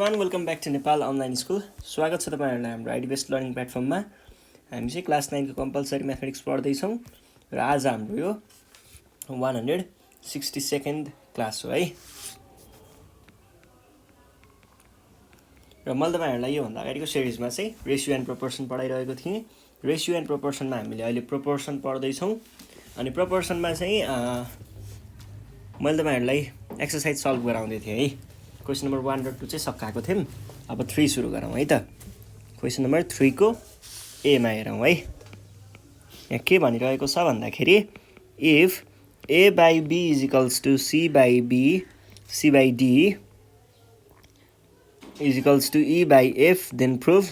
Welcome back to Nepal online school. स्वागत छ तपाईँहरूलाई हाम्रो आइडी बेस्ड लर्निङ प्लेटफर्ममा। हामी चाहिँ क्लास 9 को कम्पलसरी म्याथमेटिक्स पढ्दैछौँ र आज हाम्रो यो 162nd क्लास हो है। र मैले तपाईँहरूलाई योभन्दा अगाडिको सिरिजमा चाहिँ रेसियो एन्ड प्रोपोर्सन पढाइरहेको थिएँ। रेसियो एन्ड प्रोपोर्सनमा हामीले अहिले प्रोपोर्सन पढ्दैछौँ। अनि प्रोपोर्सनमा चाहिँ मैले तपाईँहरूलाई एक्सर्साइज सल्भ गराउँदै थिएँ है। क्वेसन नम्बर 1 र 2 चाहिँ सकाएको थियौँ। अब 3 सुरु गरौँ है त। क्वेसन नम्बर 3 को एमा हेरौँ है। यहाँ के भनिरहेको छ भन्दाखेरि if a by b is equals to c by b c by d is equals to e by f then prove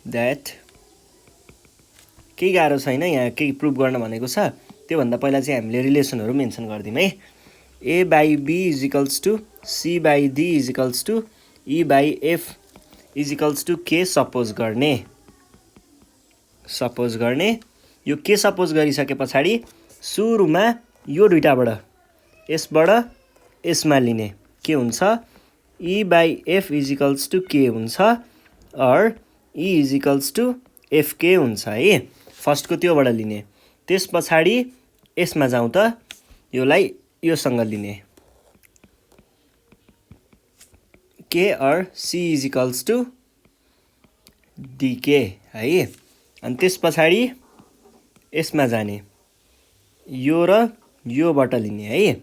that. केही गाह्रो छैन, यहाँ केही प्रुभ गर्न भनेको छ। त्योभन्दा पहिला चाहिँ हामीले रिलेसनहरू मेन्सन गरिदिउँ है। A by b is equals to c by d is equals to e by f is equals to k suppose गर्ने। यो के सपोज गरिसके पछाडि सुरुमा यो दुईटाबाट यसमा लिने के हुन्छ, e by f is equals to k हुन्छ अर e is equals to f k हुन्छ है। फर्स्टको त्योबाट लिने, त्यस पछाडि यसमा जाउँ त योलाई योसँग लिने के or c is equals to d k है। अनि त्यस पछाडि यसमा जाने यो र योबाट लिने है।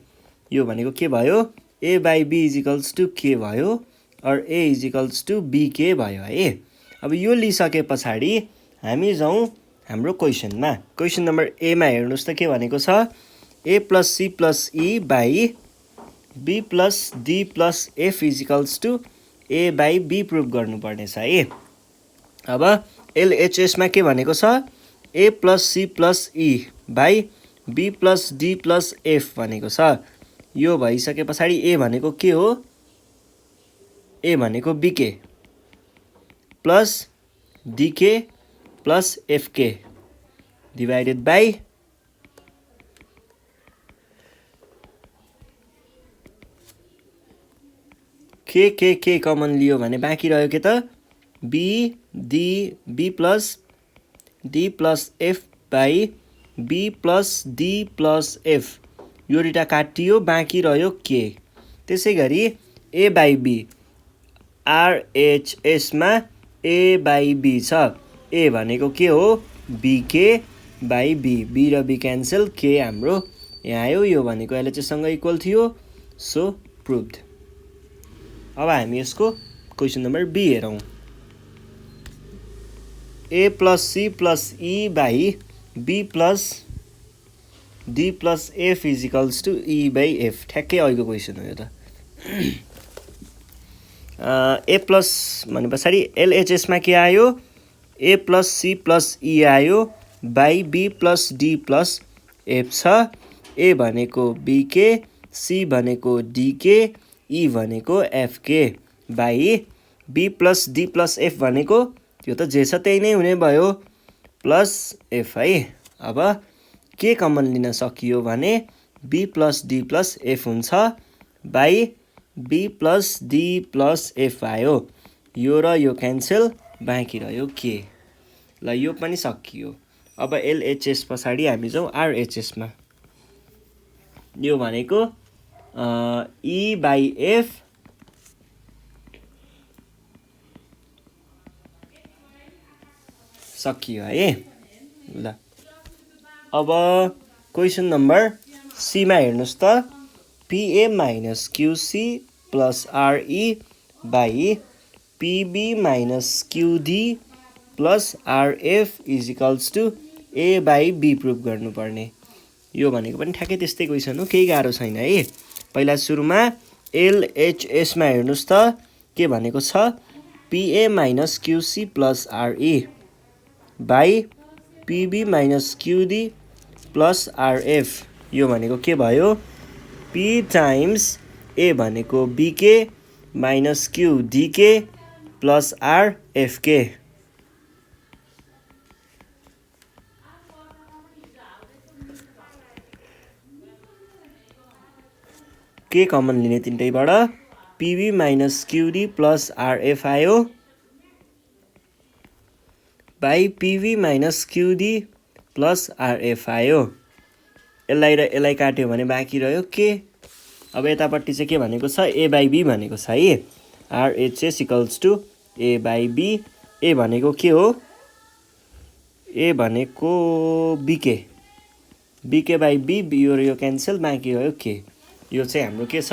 यो भनेको के भयो, a by b is equals to k भयो अर a is equals to b k भयो है। अब यो लिइसके पछाडि हामी जाउँ हाम्रो क्वेसनमा। क्वेसन नम्बर एमा हेर्नुहोस् त के भनेको छ, a plus c plus e by b plus d plus f is equals to a by b prove गर्नुपर्ने छ है। अब एलएचएसमा के भनेको छ, a plus c plus e by b plus d plus f भनेको छ। यो भइसके पछाडि ए भनेको के हो, ए भनेको b k plus d k plus f k divided by k common लियो भने बाँकी रह्यो के त, b plus d plus f by b plus d plus f. यो दुईटा काटियो, बाँकी रह्यो के। त्यसै गरी ए बाई बी आरएचएसमा ए बाई बी छ। ए भनेको के हो, बीके बाई बी, बी र बी क्यान्सल, के हाम्रो यहाँ आयो। यो भनेको एलएचएससँग इक्वल थियो, सो प्रुभड। अब हामी यसको क्वेसन नम्बर बी हेरौँ। A plus c plus e by b plus d plus f is equals to e by f. ठ्याक्कै अहिलेको क्वेसन हो यो त। ए प्लस भने पछाडि एलएचएसमा के आयो, a plus c plus e आयो by b plus d plus f छ। ए भनेको बीके, सी भनेको डीके, ई भनेको f k by b plus d plus f भनेको त्यो त जे छ त्यही नै हुने भयो, प्लस एफ है। अब के कमन लिन सकियो भने b plus d plus f हुन्छ by b plus d plus f आयो। यो र यो क्यान्सल, बाँकी रह्यो के। ल यो पनि सकियो। अब एलएचएस पछाडि हामी जाउँ आरएचएसमा। यो भनेको ई बाई एफ सकियो है। ल अब क्वेसन नम्बर सीमा हेर्नुहोस् त, p a minus q c plus r e by p b minus q d plus r f is equals to a by b prove गर्नुपर्ने। यो भनेको पनि ठ्याक्कै त्यस्तै क्वेसन हो, केही गाह्रो छैन है। पहिला सुरुमा एलएचएसमा हेर्नुहोस् त के भनेको छ, p a minus q c plus r e by p b minus q d plus r f. यो भनेको के भयो, पी टाइम्स ए भनेको b k minus q d k plus r f k. K common लिने तिनटैबाट p b minus q d plus r f आयो by p b minus q d plus r f आयो। यसलाई र यसलाई काट्यो भने बाँकी रह्यो के। अब यतापट्टि चाहिँ के भनेको छ ए बाई बी भनेको छ है। RHS equals to a by b. A भनेको के हो ए भनेको बीके बीके बाई बी यो र यो क्यान्सल बाँकी रह्यो के। यो चाहिँ हाम्रो के छ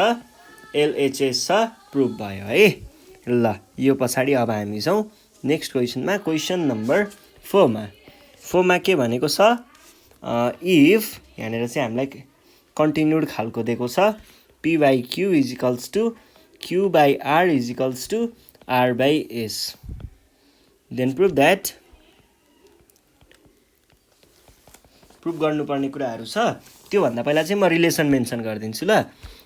एलएचएस छ प्रुभ भयो है। ल यो पछाडि अब हामी जाउँ नेक्स्ट क्वेसनमा क्वेसन नम्बर 4 मा के भनेको छ इफ यहाँनिर चाहिँ हामीलाई कन्टिन्युड खालको दिएको छ p by q is equals to q by r is equals to r by s then prove that. प्रुभ गर्नुपर्ने कुराहरू छ त्योभन्दा पहिला चाहिँ म रिलेसन मेन्सन गरिदिन्छु ल।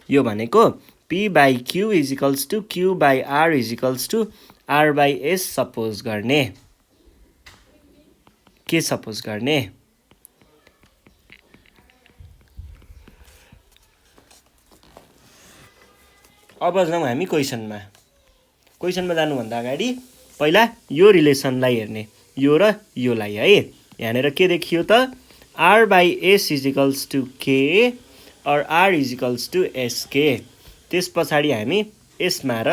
यो भनेको p by q is equals to q by r is equals to r by s suppose गर्ने के सपोज गर्ने अब जाउँ हामी क्वेसनमा जानुभन्दा अगाडि पहिला यो रिलेसनलाई हेर्ने यो र योलाई है। यहाँनिर के देखियो त r by s is equals to k और r is equals to s k. त्यस पछाडि हामी यसमा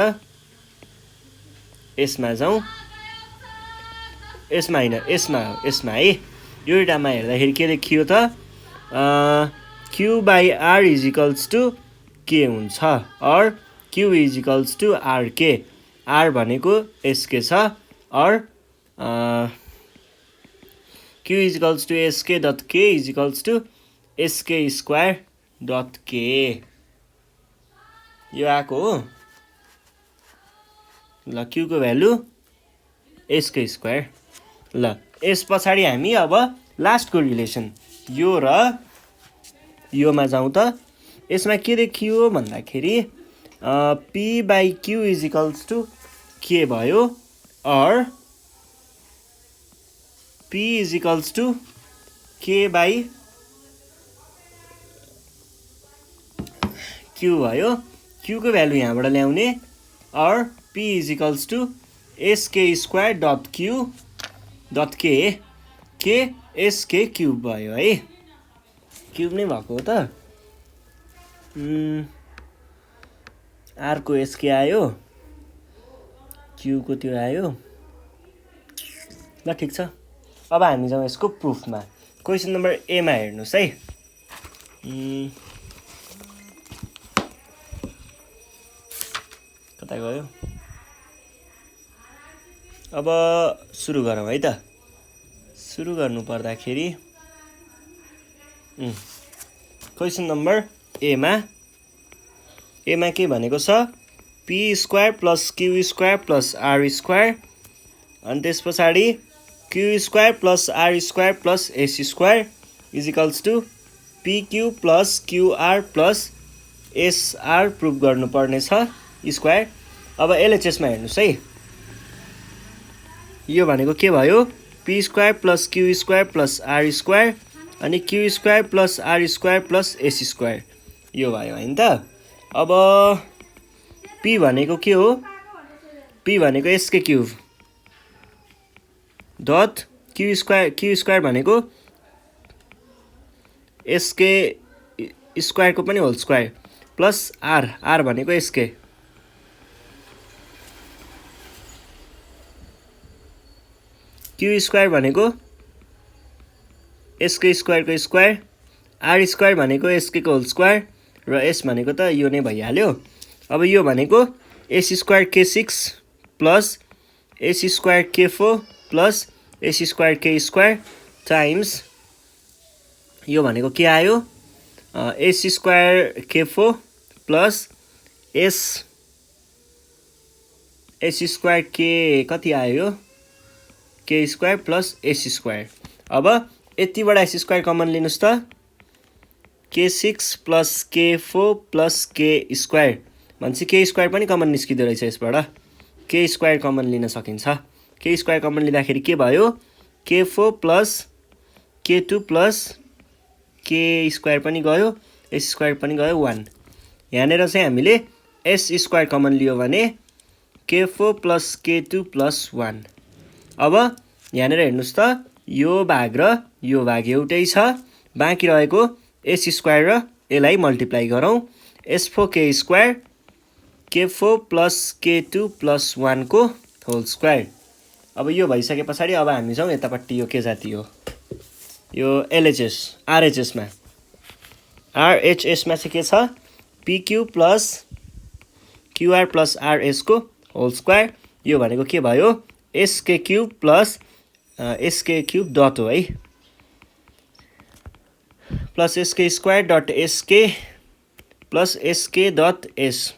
जाउँ यसमा होइन यसमा है। यो एउटामा हेर्दाखेरि के देखियो त q by r is equals to k हुन्छ और q is equals to r k. R भनेको एसके छ और q is equals to s k dot k is equals to s k square dot k. यो आएको हो ल क्यू को भ्यालु एसके स्क्वायर। ल यस पछाडि हामी अब लास्टको रिलेसन यो र योमा जाउँ त। यसमा के देखियो भन्दाखेरि p by q is equals to k भयो और p is equals to k by q भयो। क्यू को भ्यालु यहाँबाट ल्याउने और p is equals to s k square dot q dot k s k cube भयो है। क्युब नै भएको हो त। आरको एसके आयो क्यूको त्यो आयो ल ठिक छ। अब हामी जाउँ यसको प्रुफमा क्वेसन नम्बर एमा हेर्नुहोस् है। कता गयो अब सुरु गरौँ है त। सुरु गर्नु पर्दाखेरि क्वेसन नम्बर एमा के भनेको छ p square plus q square plus r square अनि त्यस पछाडि q square plus r square plus S square is equals to p q plus q r plus s r prove गर्नुपर्ने छ स्क्वायर। अब एलएचएसमा हेर्नुहोस् है। यो भनेको के भयो p square plus q square plus r square अनि q square plus r square plus S square यो भयो हैन त। अब पी भनेको के हो पी भनेको SK cube dot Q square भनेको एसके स्क्वायरको पनि होल स्क्वायर प्लस आर भनेको एसके क्यू स्क्वायर भनेको एसके स्क्वायरको स्क्वायर आर स्क्वायर भनेको एसके को होल स्क्वायर र एस भनेको त यो नै भइहाल्यो। अब यो भनेको एस स्क्वायर के6 प्लस एस स्क्वायर के4 प्लस एस स्क्वायर के स्क्वायर टाइम्स यो भनेको के आयो एस स्क्वायर के4 प्लस एस स्क्वायर के कति आयो K square plus S square. अब यतिबाट एस स्क्वायर कमन लिनुस् त के6 प्लस के4 प्लस के स्क्वायर भनेपछि के स्क्वायर पनि कमन निस्किँदो रहेछ। यसबाट के स्क्वायर कमन लिन सकिन्छ। के स्क्वायर कमन लिँदाखेरि के भयो के4 प्लस के2 प्लस के स्क्वायर पनि गयो एस स्क्वायर पनि गयो 1 यहाँनिर चाहिँ हामीले एस स्क्वायर कमन लियो भने k4 प्लस k2 प्लस 1। अब यहाँनिर हेर्नुहोस् त यो भाग र यो भाग एउटै छ, बाँकी रहेको एस स्क्वायर र यसलाई मल्टिप्लाई गरौँ। s4k square k4 plus k2 plus 1 को होल स्क्वायर। अब यो भइसके पछाडि अब हामी जाउँ यतापट्टि, यो के जाति हो, यो एलएचएस आरएचएसमा। आरएचएसमा चाहिँ के छ, p q plus q r plus r s को होल स्क्वायर। यो भनेको के भयो, s k cube plus s k cube dot हो है, plus s k square dot s k plus s k dot s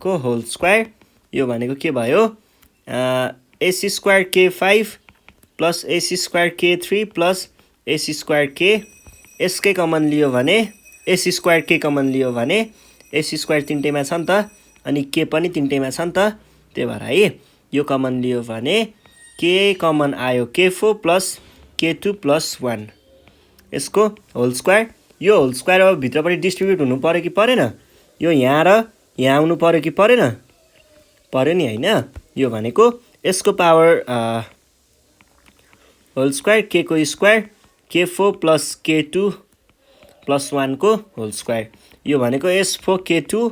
को होल स्क्वायर। यो भनेको के भयो, AC square k5 plus AC square k3 plus AC square k। S k common लियो भने एसी स्क्वायर k कमन लियो भने एसी स्क्वायर तिनटैमा छ नि त, अनि k पनि तिनटैमा छ नि त, त्यही भएर है यो कमन लियो भने k कमन आयो k4 प्लस k2 प्लस 1 यसको होल स्क्वायर। यो होल स्क्वायर अब भित्रपट्टि डिस्ट्रिब्युट हुनु पर्यो कि परेन, यो यहाँ र यहाँ आउनु पर्यो कि परेन, पर्यो नि होइन। यो भनेको यसको पावर होल स्क्वायर k को square k4 plus k2 plus 1 को होल स्क्वायर। यो भनेको s4 k2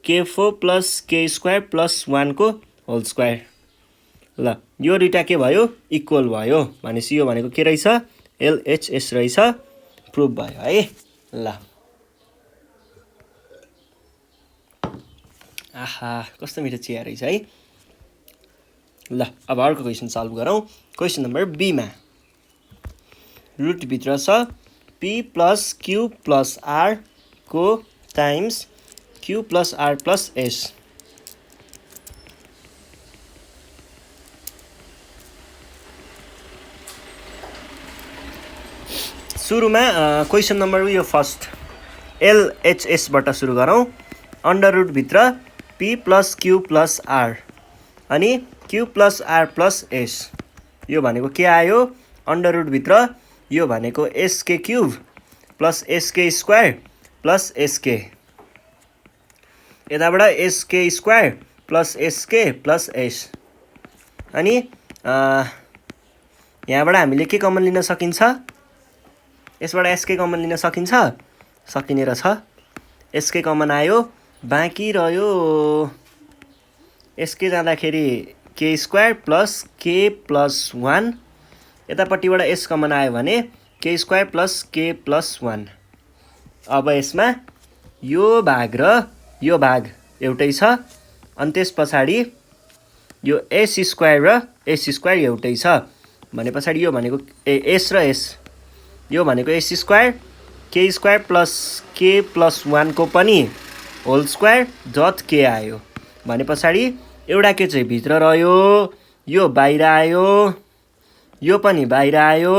k4 plus k square plus 1 को होल स्क्वायर। ल यो दुईटा के भयो, इक्वल भयो भनेपछि यो भनेको के रहेछ, एलएचएस रहेछ, प्रुभ भयो है। ल आहा कस्तो मिठो चिया रहेछ है। ल अब अर्को क्वेसन सल्भ गरौँ। क्वेसन नम्बर बीमा रुटभित्र छ p plus q plus r को times q plus r plus s। सुरुमा क्वेसन नम्बर यो फर्स्ट एलएचएसबाट सुरु गरौँ। अन्डर रुटभित्र p plus q plus r अनि q plus r plus s। यो भनेको के आयो, अन्डर रुटभित्र यो भनेको SK cube plus s k square plus s k, यताबाट s k square plus s k plus s. अनि यहाँबाट हामीले के कमन लिन सकिन्छ, यसबाट एसके कमन लिन सकिन्छ, सकिने रहेछ। एसके कमन आयो, बाँकी रह्यो एसके जाँदाखेरि के स्क्वायर प्लस के प्लस 1, यतापट्टिबाट एस कमन आयो भने के स्क्वायर प्लस के प्लस 1। अब यसमा यो भाग र यो भाग एउटै छ, अनि त्यस पछाडि यो एस स्क्वायर र एस स्क्वायर एउटै छ भने पछाडि यो भनेको एस र एस, यो भनेको एस स्क्वायर के स्क्वायर प्लस के प्लस 1 को पनि होल स्क्वायर डट के आयो भने पछाडि एउटा के चाहिँ भित्र रह्यो, यो बाहिर आयो, यो पनि बाहिर आयो,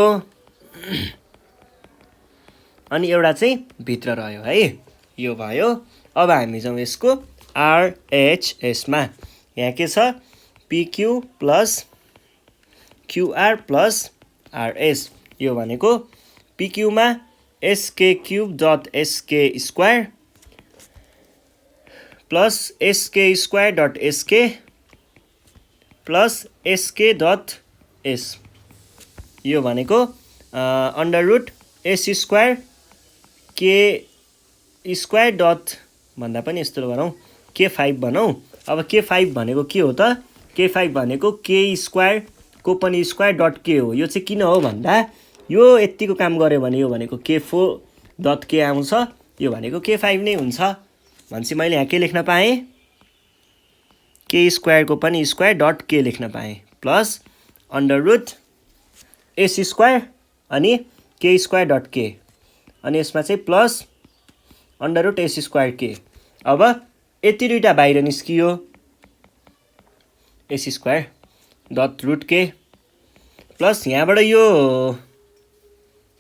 अनि एउटा चाहिँ भित्र रह्यो है। यो भयो। अब हामी जाउँ यसको आरएचएसमा। यहाँ के छ, p q plus q r plus r s. यो भनेको पिक्यूमा s k cube dot s k square plus s k square dot s k plus s k dot s. यो भनेको अन्डर रुट एस स्क्वायर के स्क्वायर डट भन्दा पनि यस्तो गरौँ, k5 भनौँ। अब k5 भनेको के हो त, k5 भनेको के स्क्वायर को पनि स्क्वायर डट के हो। यो चाहिँ किन हो भन्दा यो यतिको काम गर्यो भने यो भनेको k4 डट के आउँछ, यो भनेको k5 नै हुन्छ भनेपछि मैले यहाँ के लेख्न पाएँ, के स्क्वायरको पनि स्क्वायर डट के लेख्न पाएँ plus under root s square अनि के स्क्वायर डट के, अनि यसमा चाहिँ plus under root s square k. अब यति दुईटा बाहिर निस्कियो, s square dot root k plus यहाँबाट यो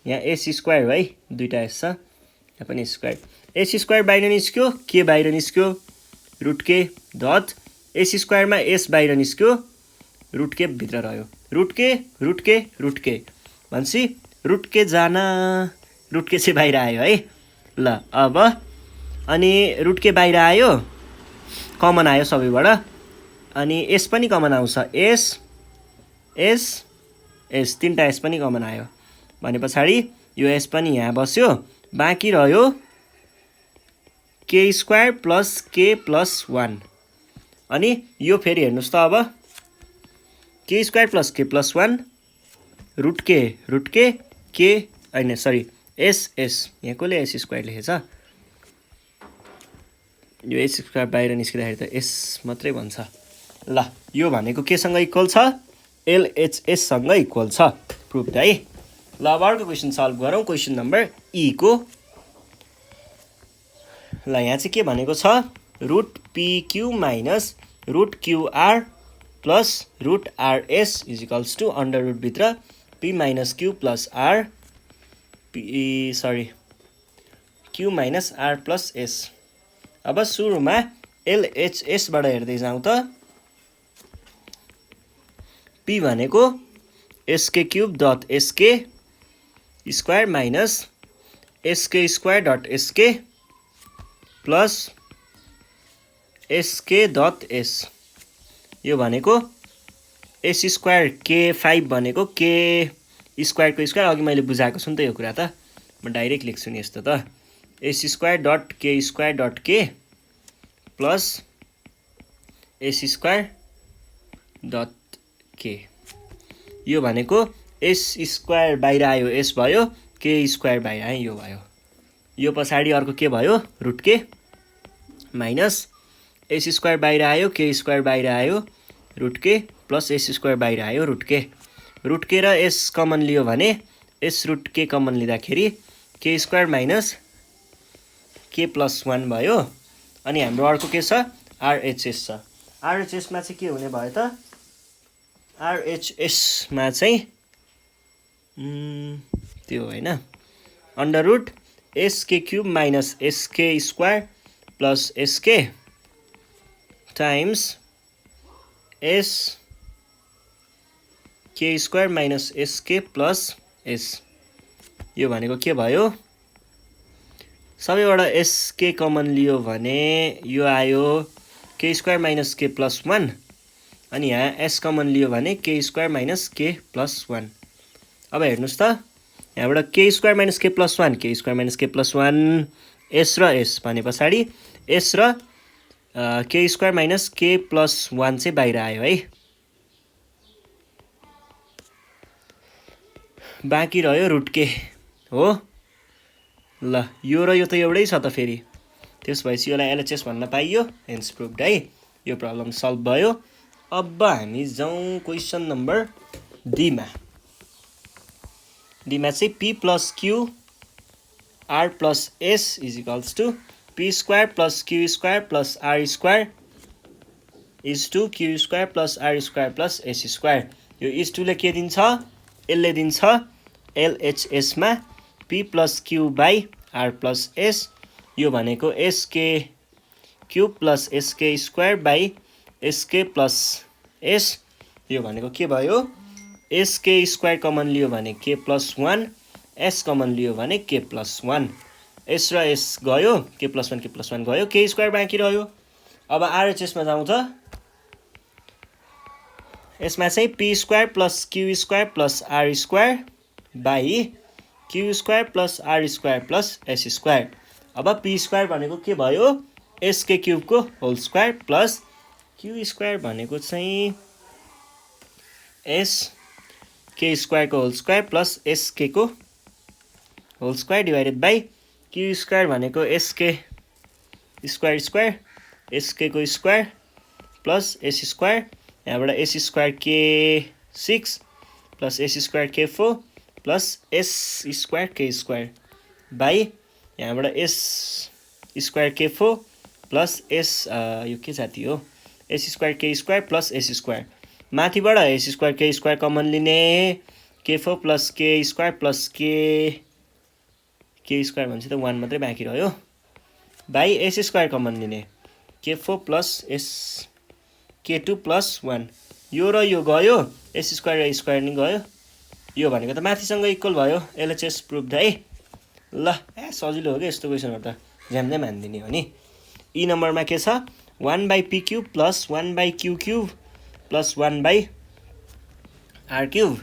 यहाँ एस स्क्वायर है, दुईटा एस छ, यहाँ पनि स्क्वायर, एस स्क्वायर बाहिर निस्क्यो, के बाहिर निस्क्यो, रुट के डट एस स्क्वायरमा एस बाहिर निस्क्यो, रुट के भित्र रह्यो, रुट के रुट के रुट के भनेपछि रुट के जान रुट के चाहिँ बाहिर आयो है। ल अब अनि रुट के बाहिर आयो, कमन आयो सबैबाट, अनि एस पनि कमन आउँछ, एस एस एस, तीनटा एस पनि कमन आयो भने पछाडि यो एस पनि यहाँ बस्यो, बाँकी रह्यो के स्क्वायर प्लस के प्लस 1। अनि यो फेरि हेर्नुहोस् त, अब के स्क्वायर प्लस के प्लस 1 रुट के के होइन सरी एस एस, यहाँ कसले एस स्क्वायर लेखेछ, यो एस स्क्वायर बाहिर निस्किँदाखेरि त एस मात्रै भन्छ। ल यो भनेको केसँग इक्वल छ, एलएचएससँग इक्वल छ, प्रुभ है। ल अब अर्को क्वेसन सल्भ गरौँ, क्वेसन नम्बर ई को। ल यहाँ चाहिँ के भनेको छ, root p q minus root q r plus root r s is equals to under रुटभित्र p minus q plus r q minus r plus s. अब सुरुमा एलएचएसबाट हेर्दै जाउँ त, पी भनेको s k cube dot s k square minus s k square dot s k plus s k dot s, यो भनेको एस स्क्वायर के 5 भनेको के स्क्वायरको स्क्वायर, अघि मैले बुझाएको छु नि त यो कुरा त, म डाइरेक्ट लेख्छु नि यस्तो त, एस स्क्वायर डट के स्क्वायर डट के plus S square dot k, यो भनेको एस स्क्वायर बाहिर आयो एस भयो, के स्क्वायर बाहिर आयो यो भयो, यो पछाडि अर्को के भयो रुट के माइनस एस स्क्वायर बाहिर आयो के स्क्वायर बाहिर आयो root k plus S square बाहिर आयो रुट के र एस कमन लियो भने एस रुट के कमन लिँदाखेरि के स्क्वायर माइनस के प्लस 1 भयो। अनि हाम्रो अर्को के छ, आरएचएस छ, आरएचएसमा चाहिँ के हुने भयो त, आरएचएसमा चाहिँ त्यो होइन, under root s k cube minus s k square plus s k times s k square minus s k plus s, यो भनेको के भयो, सबैबाट एसके कमन लियो भने यो आयो के स्क्वायर माइनस के प्लस 1, अनि यहाँ एस कमन लियो भने के स्क्वायर माइनस के प्लस 1। अब हेर्नुहोस् त, यहाँबाट के स्क्वायर माइनस के प्लस 1 के स्क्वायर माइनस के प्लस 1 एस र एस भने पछाडि एस र के स्क्वायर माइनस के प्लस 1 चाहिँ बाहिर आयो है, बाँकी रह्यो रुट के हो। ल यो र यो त एउटै छ त फेरि, त्यस भएपछि यसलाई एलएचएस भन्न पाइयो, हेन्स प्रुभड है, यो प्रब्लम सल्भ भयो। अब हामी जाउँ क्वेसन नम्बर डीमा। डीमा चाहिँ p plus q r plus s is equals to p square plus q square plus r square is to q square plus r square plus S square. यो is टूले के दिन्छ, यसले दिन्छ एलएचएसमा p plus q by r plus s, यो भनेको s k cube plus s k square by s k plus s, यो भनेको के भयो, एसके स्क्वायर कमन लियो भने के प्लस 1, एस कमन लियो भने के प्लस 1, एस र एस गयो, के प्लस 1 गयो, के स्क्वायर बाँकी रह्यो। अब आरएचएसमा जाउँ त, यसमा चाहिँ p square plus q square plus r square by q square plus r square plus S square. अब पी स्क्वायर भनेको के भयो, एसके क्यूबको whole square plus q square भनेको चाहिँ एस के स्क्वायरको होल स्क्वायर प्लस एसके को whole square divided by q square भनेको एसके स्क्वायर स्क्वायर एसके को स्क्वायर प्लस एस स्क्वायर, यहाँबाट s square k 6 plus S square k 4 plus S square के square by यहाँबाट s square k 4 plus s यो के जाति हो, S square के स्क्वायर प्लस एस स्क्वायर, माथिबाट एस स्क्वायर के स्क्वायर कमन लिने, के 4 प्लस के स्क्वायर प्लस के स्क्वायर भनेपछि त 1 मात्रै बाँकी रह्यो, बाई एस स्क्वायर कमन लिने, के 4 प्लस एस के 2 प्लस 1, यो र यो गयो, एस स्क्वायर र स्क्वायर नि गयो, यो भनेको त माथिसँग इक्वल भयो, एलएचएस प्रुभड है। ल सजिलो हो क्या यस्तो क्वेसनहरू त, ज्याम्दै मानिदिने हो नि। ई नम्बरमा के छ 1/p³ + 1/q³ + 1/r³।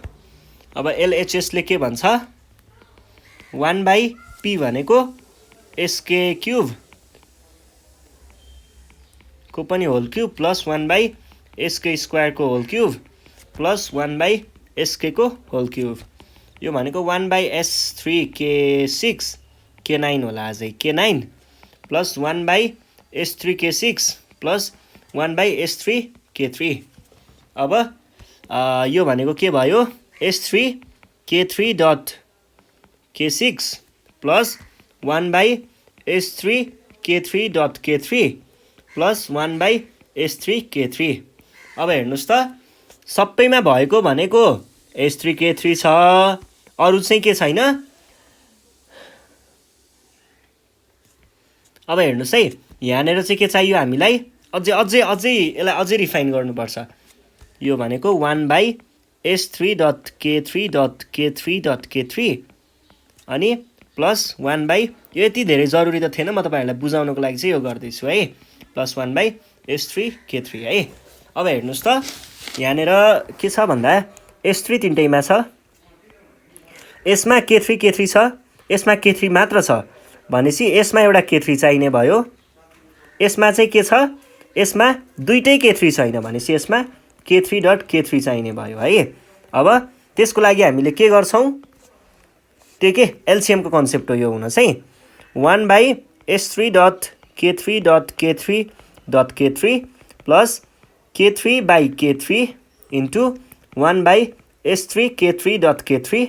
अब एलएचएसले के भन्छ 1/p भनेको sk³ को पनि होल क्युब प्लस 1/sk² को होल क्युब प्लस 1/sk को होल क्युब। यो भनेको 1/s3k6 k9 होला अझै k9 plus 1/s3k6 plus 1/s3k3। अब यो भनेको के भयो s3k3.k6 plus 1/s3k3.k3 plus 1/s3k3। अब हेर्नुहोस् त सबैमा भएको भनेको s3k3 छ, अरु चाहिँ के छैन। अब हेर्नुहोस् है यहाँनिर चाहिँ के चाहियो हामीलाई अझै यसलाई अझै रिफाइन गर्नुपर्छ। यो भनेको 1/s3.k3.k3.k3 अनि प्लस 1/, यो यति धेरै जरुरी त थिएन, म तपाईहरुलाई बुझाउनको लागि चाहिँ यो गर्दैछु है, प्लस 1/s3k3 है। अब हेर्नुहोस् त यहाँनिर के छ भन्दा s3 तीनटैमा छ, यसमा k3 छ, यसमा k3 मात्र छ भनेपछि यसमा एउटा k3 चाहिने भयो। यसमा चाहिँ के छ, यसमा दुईटै k3 छैन भनेपछि यसमा k3.k3 चाहिने भयो है। अब त्यसको लागि हामीले के गर्छौं, त्यो के एलसीएम को कन्सेप्ट हो यो हुन चाहिँ 1/s3.k3.k3.k3 plus k3/k3 into 1/s3k3.k3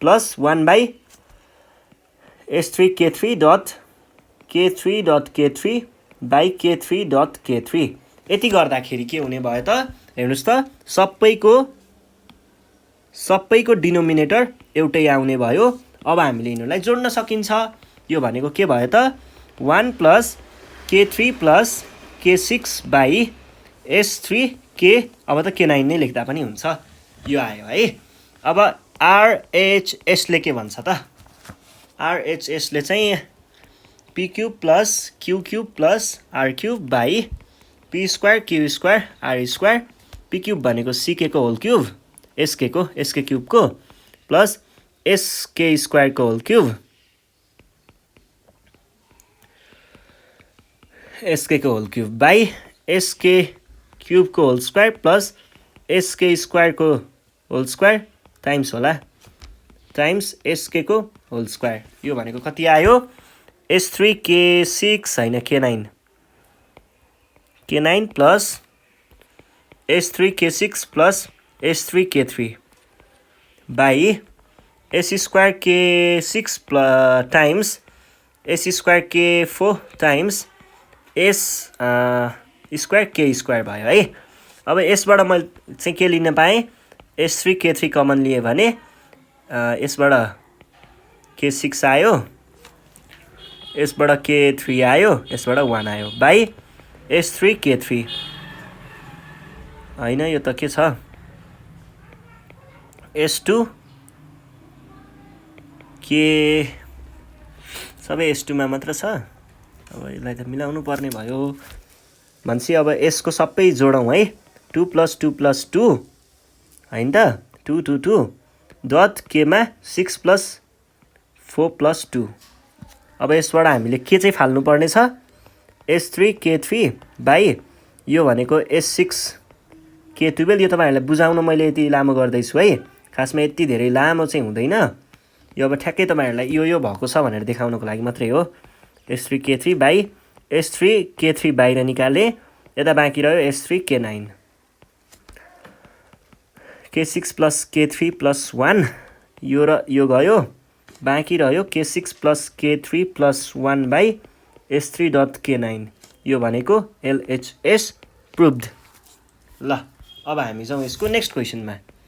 plus 1/s3k3.k3.k3/k3.k3। यति गर्दाखेरि के हुने भयो त हेर्नुस् त सबैको डिनोमिनेटर एउटै आउने भयो। अब हामीले यिनीलाई जोड्न सकिन्छ। यो भनेको के भयो त 1 + k3 + k6/s3k, अब त k9 नै लेख्दा पनि हुन्छ, यो आयो है। अब RHS ले के भन्छ त, RHS ले चाहिँ p³ + q³ + r³ p² q² r²। p³ भनेको ck को होल क्युब, sk क्युब को प्लस sk² को होल क्युब, sk को whole cube by sk cube को होल स्क्वायर प्लस sk² को होल स्क्वायर टाइम्स होला, टाइम्स sk को whole square. यो भनेको कति आयो s3k6 हैन k9 plus s3k6 plus s3k3 by s² k6 times s² k4 times s² k² भयो है। अब यसबाट मैले चाहिँ के लिन पाएँ, s3k3 कमन लिए भने यसबाट k6 आयो, यसबाट k3 आयो, यसबाट 1 आयो बाई s3k3 हैन, यो त के छ s2 k, सबै s2 मा मात्र छ। अब यसलाई त मिलाउनु पर्ने भयो भन्छ। अब s को सबै जोडौं है, 2 + 2 + 2 हैन त 2 2 2 डट k मा 6 + 4 + 2। अब यसबाट हामीले के चाहिँ फाल्नु पर्ने छ s3k3 बाई यो भनेको s6k12। यो तपाईहरुलाई बुझाउन मैले यति लामो गर्दैछु है, खासमा यति धेरै लामो चाहिँ हुँदैन। यो अब ठ्याक्कै तपाईहरुलाई यो भएको छ भनेर देखाउनको लागि मात्रै हो। s3k3 बाई s3k3 बाहिर निकाले, यता बाँकी रह्यो s3k9, k6 + k3 + 1 यो र यो गयो, बाँकी रह्यो k6 + k3 + 1 बाई s3.k9। यो भनेको LHS प्रुभ्ड। ल अब हामी जाउँ यसको नेक्स्ट क्वेशनमा।